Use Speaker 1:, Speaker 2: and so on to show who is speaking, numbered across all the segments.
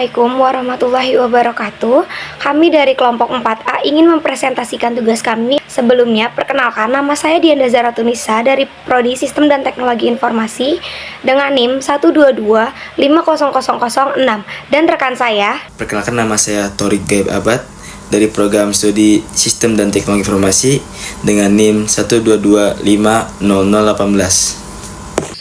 Speaker 1: Assalamualaikum warahmatullahi wabarakatuh. Kami dari kelompok 4A ingin mempresentasikan tugas kami. Sebelumnya, perkenalkan, nama saya Dianda Zaratunisa dari Prodi Sistem dan Teknologi Informasi dengan NIM 122500006 dan rekan saya.
Speaker 2: Perkenalkan, nama saya Torik Gaib Abad dari Program Studi Sistem dan Teknologi Informasi dengan NIM 1225018.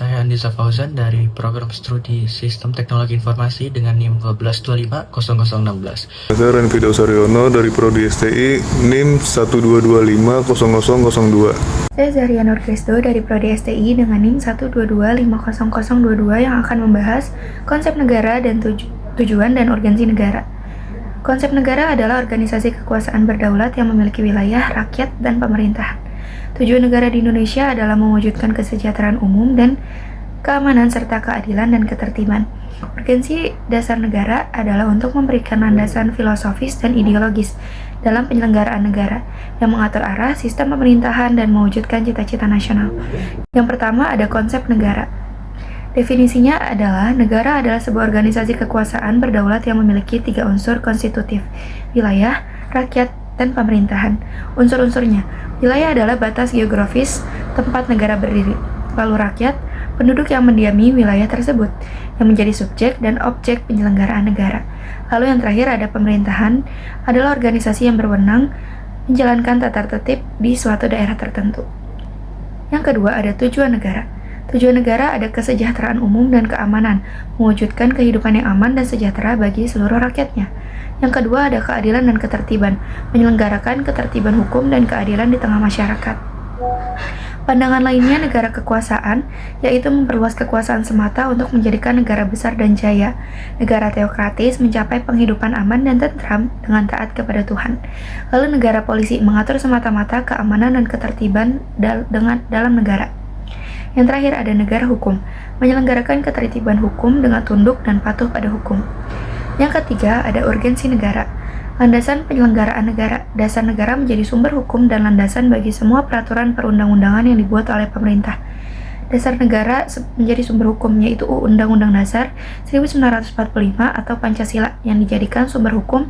Speaker 3: Saya Andisa Fauzan dari Program Studi Sistem Teknologi Informasi dengan NIM 1225016.
Speaker 4: Saya Renvida Saryono dari Prodi STI NIM 122500002.
Speaker 5: Saya Zaria Nurkristo dari Prodi STI dengan NIM 122500022 yang akan membahas konsep negara dan tujuan dan urgensi negara. Konsep negara adalah organisasi kekuasaan berdaulat yang memiliki wilayah, rakyat, dan pemerintahan. Tujuan negara di Indonesia adalah mewujudkan kesejahteraan umum dan keamanan serta keadilan dan ketertiban. Urgensi dasar negara adalah untuk memberikan landasan filosofis dan ideologis dalam penyelenggaraan negara yang mengatur arah sistem pemerintahan dan mewujudkan cita-cita nasional. Yang pertama ada konsep negara. Definisinya adalah negara adalah sebuah organisasi kekuasaan berdaulat yang memiliki 3 unsur konstitutif: wilayah, rakyat, dan pemerintahan. Unsur-unsurnya, wilayah adalah batas geografis tempat negara berdiri. Lalu rakyat, penduduk yang mendiami wilayah tersebut, yang menjadi subjek dan objek penyelenggaraan negara. Lalu yang terakhir ada pemerintahan, adalah organisasi yang berwenang menjalankan tata tertib di suatu daerah tertentu. Yang kedua ada tujuan negara. Tujuan negara ada kesejahteraan umum dan keamanan, mewujudkan kehidupan yang aman dan sejahtera bagi seluruh rakyatnya. Yang kedua ada keadilan dan ketertiban, menyelenggarakan ketertiban hukum dan keadilan di tengah masyarakat. Pandangan lainnya negara kekuasaan, yaitu memperluas kekuasaan semata untuk menjadikan negara besar dan jaya. Negara teokratis mencapai penghidupan aman dan tentram dengan taat kepada Tuhan. Lalu negara polisi mengatur semata-mata keamanan dan ketertiban dalam negara. Yang terakhir ada negara hukum, menyelenggarakan ketertiban hukum dengan tunduk dan patuh pada hukum. Yang ketiga ada urgensi negara, landasan penyelenggaraan negara. Dasar negara menjadi sumber hukum dan landasan bagi semua peraturan perundang-undangan yang dibuat oleh pemerintah. Dasar negara menjadi sumber hukum yaitu Undang-Undang Dasar 1945 atau Pancasila yang dijadikan sumber hukum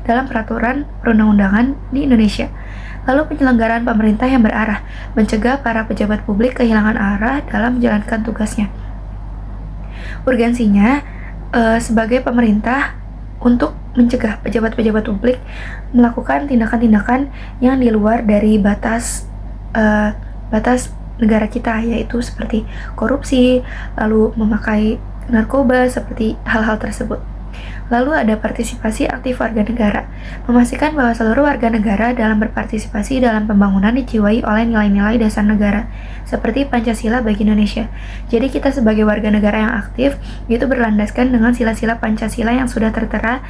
Speaker 5: dalam peraturan perundang-undangan di Indonesia. Lalu penyelenggaraan pemerintah yang berarah, mencegah para pejabat publik kehilangan arah dalam menjalankan tugasnya. Urgensinya sebagai pemerintah untuk mencegah pejabat-pejabat publik melakukan tindakan-tindakan yang di luar dari batas negara kita, yaitu seperti korupsi, lalu memakai narkoba, seperti hal-hal tersebut. Lalu ada partisipasi aktif warga negara, memastikan bahwa seluruh warga negara dalam berpartisipasi dalam pembangunan dijiwai oleh nilai-nilai dasar negara, seperti Pancasila bagi Indonesia. Jadi kita sebagai warga negara yang aktif, itu berlandaskan dengan sila-sila Pancasila yang sudah tertera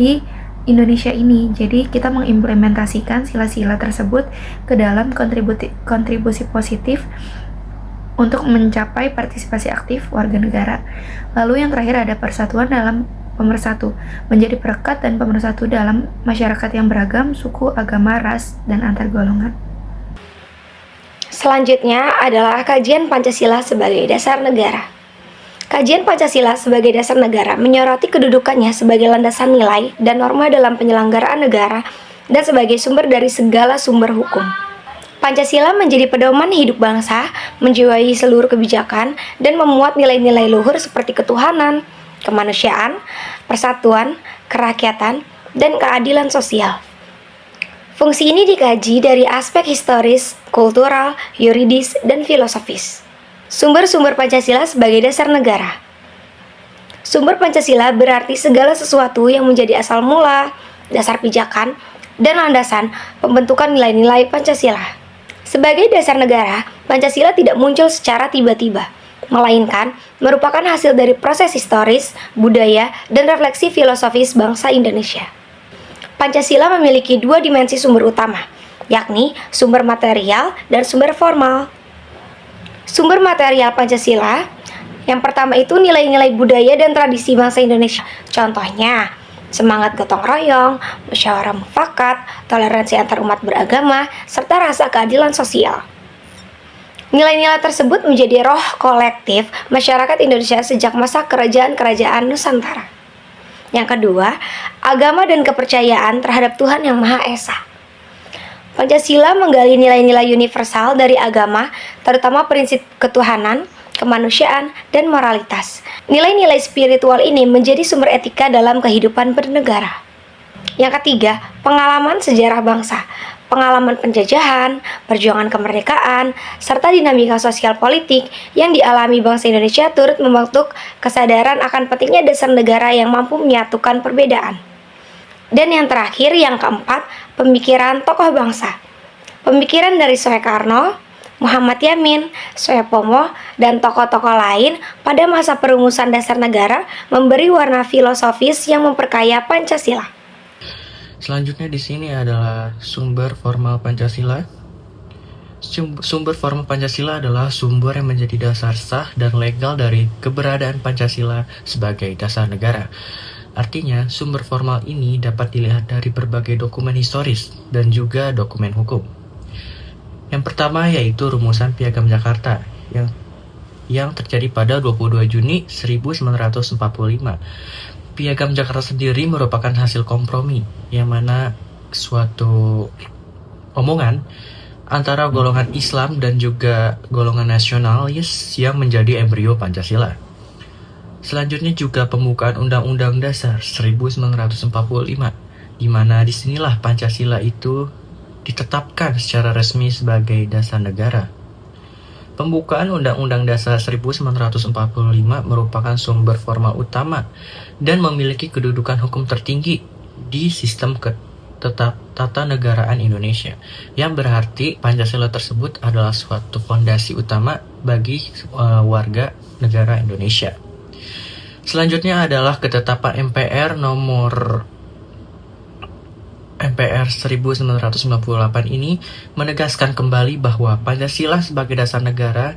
Speaker 5: di Indonesia ini. Jadi kita mengimplementasikan sila-sila tersebut ke dalam kontribusi positif untuk mencapai partisipasi aktif warga negara. Lalu yang terakhir ada persatuan dalam pemersatu, menjadi perekat dan pemersatu dalam masyarakat yang beragam, suku, agama, ras, dan antar golongan.
Speaker 1: Selanjutnya adalah kajian Pancasila sebagai dasar negara. Kajian Pancasila sebagai dasar negara menyoroti kedudukannya sebagai landasan nilai dan norma dalam penyelenggaraan negara dan sebagai sumber dari segala sumber hukum. Pancasila menjadi pedoman hidup bangsa, menjiwai seluruh kebijakan, dan memuat nilai-nilai luhur seperti ketuhanan, kemanusiaan, persatuan, kerakyatan, dan keadilan sosial. Fungsi ini dikaji dari aspek historis, kultural, yuridis, dan filosofis. Sumber-sumber Pancasila sebagai dasar negara. Sumber Pancasila berarti segala sesuatu yang menjadi asal mula, dasar pijakan, dan landasan pembentukan nilai-nilai Pancasila. Sebagai dasar negara, Pancasila tidak muncul secara tiba-tiba, melainkan merupakan hasil dari proses historis, budaya, dan refleksi filosofis bangsa Indonesia. Pancasila memiliki 2 dimensi sumber utama, yakni sumber material dan sumber formal. Sumber material Pancasila, yang pertama itu nilai-nilai budaya dan tradisi bangsa Indonesia. Contohnya, semangat gotong royong, musyawarah mufakat, toleransi antar umat beragama, serta rasa keadilan sosial. Nilai-nilai tersebut menjadi roh kolektif masyarakat Indonesia sejak masa kerajaan-kerajaan Nusantara. Yang kedua, agama dan kepercayaan terhadap Tuhan Yang Maha Esa. Pancasila menggali nilai-nilai universal dari agama, terutama prinsip ketuhanan, kemanusiaan, dan moralitas. Nilai-nilai spiritual ini menjadi sumber etika dalam kehidupan bernegara. Yang ketiga, pengalaman sejarah bangsa. Pengalaman penjajahan, perjuangan kemerdekaan, serta dinamika sosial politik yang dialami bangsa Indonesia turut membentuk kesadaran akan pentingnya dasar negara yang mampu menyatukan perbedaan. Dan yang terakhir, yang keempat, pemikiran tokoh bangsa. Pemikiran dari Soekarno, Muhammad Yamin, Soepomo, dan tokoh-tokoh lain pada masa perumusan dasar negara memberi warna filosofis yang memperkaya Pancasila.
Speaker 3: Selanjutnya di sini adalah sumber formal Pancasila. Sumber formal Pancasila adalah sumber yang menjadi dasar sah dan legal dari keberadaan Pancasila sebagai dasar negara. Artinya, sumber formal ini dapat dilihat dari berbagai dokumen historis dan juga dokumen hukum. Yang pertama yaitu Rumusan Piagam Jakarta yang terjadi pada 22 Juni 1945. Piagam Jakarta sendiri merupakan hasil kompromi, yang mana suatu omongan antara golongan Islam dan juga golongan nasionalis yang menjadi embrio Pancasila. Selanjutnya juga pembukaan Undang-Undang Dasar 1945, di mana disinilah Pancasila itu ditetapkan secara resmi sebagai dasar negara. Pembukaan Undang-Undang Dasar 1945 merupakan sumber formal utama dan memiliki kedudukan hukum tertinggi di sistem ketatanegaraan Indonesia, yang berarti Pancasila tersebut adalah suatu fondasi utama bagi warga negara Indonesia. Selanjutnya adalah ketetapan MPR nomor 1998 ini menegaskan kembali bahwa Pancasila sebagai dasar negara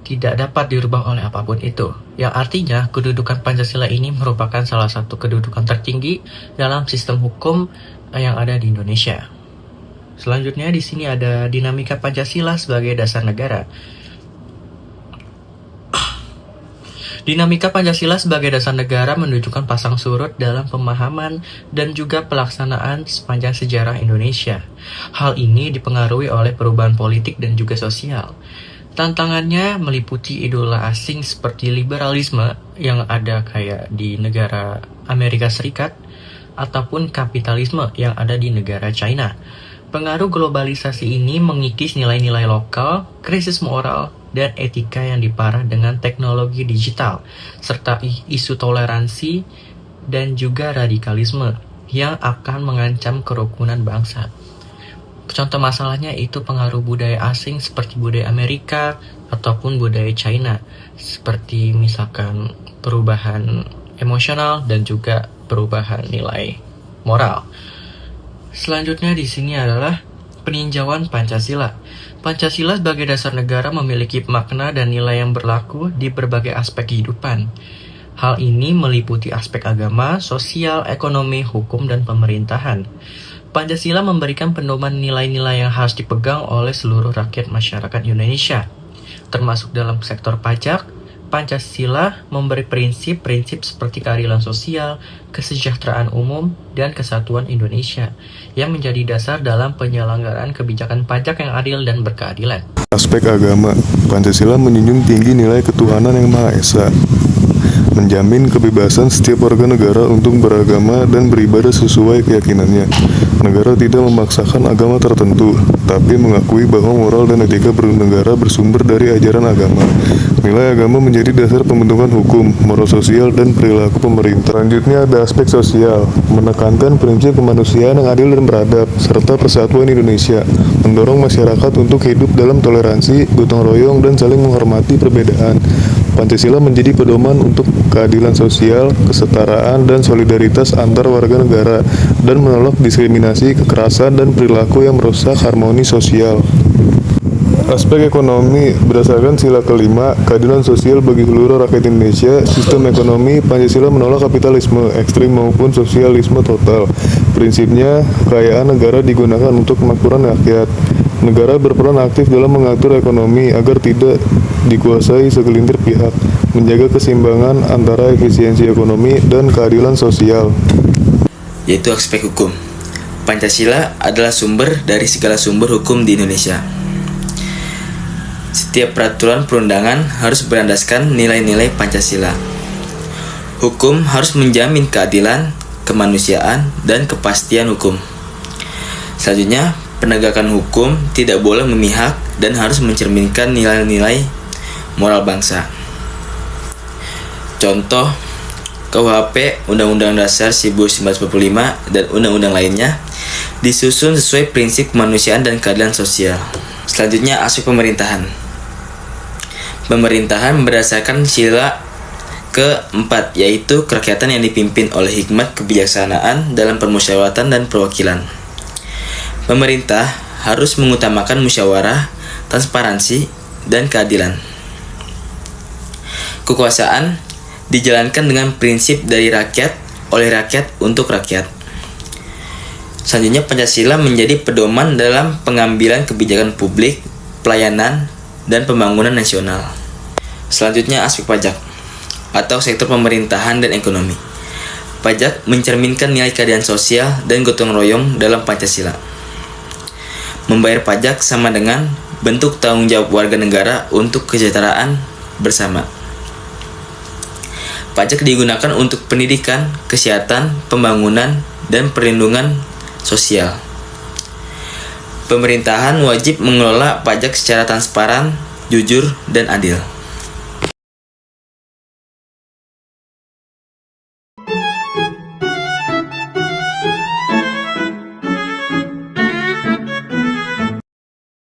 Speaker 3: tidak dapat dirubah oleh apapun itu, yang artinya kedudukan Pancasila ini merupakan salah satu kedudukan tertinggi dalam sistem hukum yang ada di Indonesia. Selanjutnya di sini ada dinamika Pancasila sebagai dasar negara. Dinamika Pancasila sebagai dasar negara menunjukkan pasang surut dalam pemahaman dan juga pelaksanaan sepanjang sejarah Indonesia. Hal ini dipengaruhi oleh perubahan politik dan juga sosial. Tantangannya meliputi idola asing seperti liberalisme yang ada kayak di negara Amerika Serikat ataupun kapitalisme yang ada di negara China. Pengaruh globalisasi ini mengikis nilai-nilai lokal, krisis moral, dan etika yang diparah dengan teknologi digital, serta isu toleransi dan juga radikalisme yang akan mengancam kerukunan bangsa. Contoh masalahnya itu pengaruh budaya asing seperti budaya Amerika ataupun budaya China, seperti misalkan perubahan emosional dan juga perubahan nilai moral. Selanjutnya di sini adalah peninjauan Pancasila. Pancasila sebagai dasar negara memiliki makna dan nilai yang berlaku di berbagai aspek kehidupan. Hal ini meliputi aspek agama, sosial, ekonomi, hukum, dan pemerintahan. Pancasila memberikan pedoman nilai-nilai yang harus dipegang oleh seluruh rakyat masyarakat Indonesia, termasuk dalam sektor pajak. Pancasila memberi prinsip-prinsip seperti keadilan sosial, kesejahteraan umum, dan kesatuan Indonesia yang menjadi dasar dalam penyelenggaraan kebijakan pajak yang adil dan berkeadilan.
Speaker 4: Aspek agama, Pancasila menjunjung tinggi nilai ketuhanan yang Maha Esa, menjamin kebebasan setiap warga negara untuk beragama dan beribadah sesuai keyakinannya. Negara tidak memaksakan agama tertentu, tapi mengakui bahwa moral dan etika bernegara bersumber dari ajaran agama. Nilai agama menjadi dasar pembentukan hukum, moral sosial, dan perilaku pemerintah. Selanjutnya ada aspek sosial, menekankan prinsip kemanusiaan yang adil dan beradab, serta persatuan Indonesia, mendorong masyarakat untuk hidup dalam toleransi, gotong royong, dan saling menghormati perbedaan. Pancasila menjadi pedoman untuk keadilan sosial, kesetaraan, dan solidaritas antar warga negara, dan menolak diskriminasi, kekerasan, dan perilaku yang merusak harmoni sosial. Aspek ekonomi, berdasarkan sila kelima, keadilan sosial bagi seluruh rakyat Indonesia, sistem ekonomi, Pancasila menolak kapitalisme ekstrim maupun sosialisme total. Prinsipnya, kekayaan negara digunakan untuk kemakmuran rakyat. Negara berperan aktif dalam mengatur ekonomi agar tidak dikuasai segelintir pihak. menjaga keseimbangan antara efisiensi ekonomi dan keadilan sosial.
Speaker 2: Yaitu aspek hukum. Pancasila adalah sumber dari segala sumber hukum di Indonesia. Setiap peraturan perundangan harus berlandaskan nilai-nilai Pancasila. Hukum harus menjamin keadilan, kemanusiaan, dan kepastian hukum. Selanjutnya, penegakan hukum tidak boleh memihak dan harus mencerminkan nilai-nilai moral bangsa. Contoh, KUHP, Undang-Undang Dasar 1945, dan undang-undang lainnya disusun sesuai prinsip kemanusiaan dan keadilan sosial. Selanjutnya, aspek pemerintahan. Pemerintahan berdasarkan sila keempat, yaitu kerakyatan yang dipimpin oleh hikmat kebijaksanaan dalam permusyawaratan dan perwakilan. Pemerintah harus mengutamakan musyawarah, transparansi, dan keadilan. Kekuasaan dijalankan dengan prinsip dari rakyat, oleh rakyat, untuk rakyat. Selanjutnya, Pancasila menjadi pedoman dalam pengambilan kebijakan publik, pelayanan, dan pembangunan nasional. Selanjutnya, aspek pajak atau sektor pemerintahan dan ekonomi. Pajak mencerminkan nilai keadilan sosial dan gotong royong dalam Pancasila. Membayar pajak sama dengan bentuk tanggung jawab warga negara untuk kesejahteraan bersama. Pajak digunakan untuk pendidikan, kesehatan, pembangunan, dan perlindungan sosial. Pemerintahan wajib mengelola pajak secara transparan, jujur, dan adil.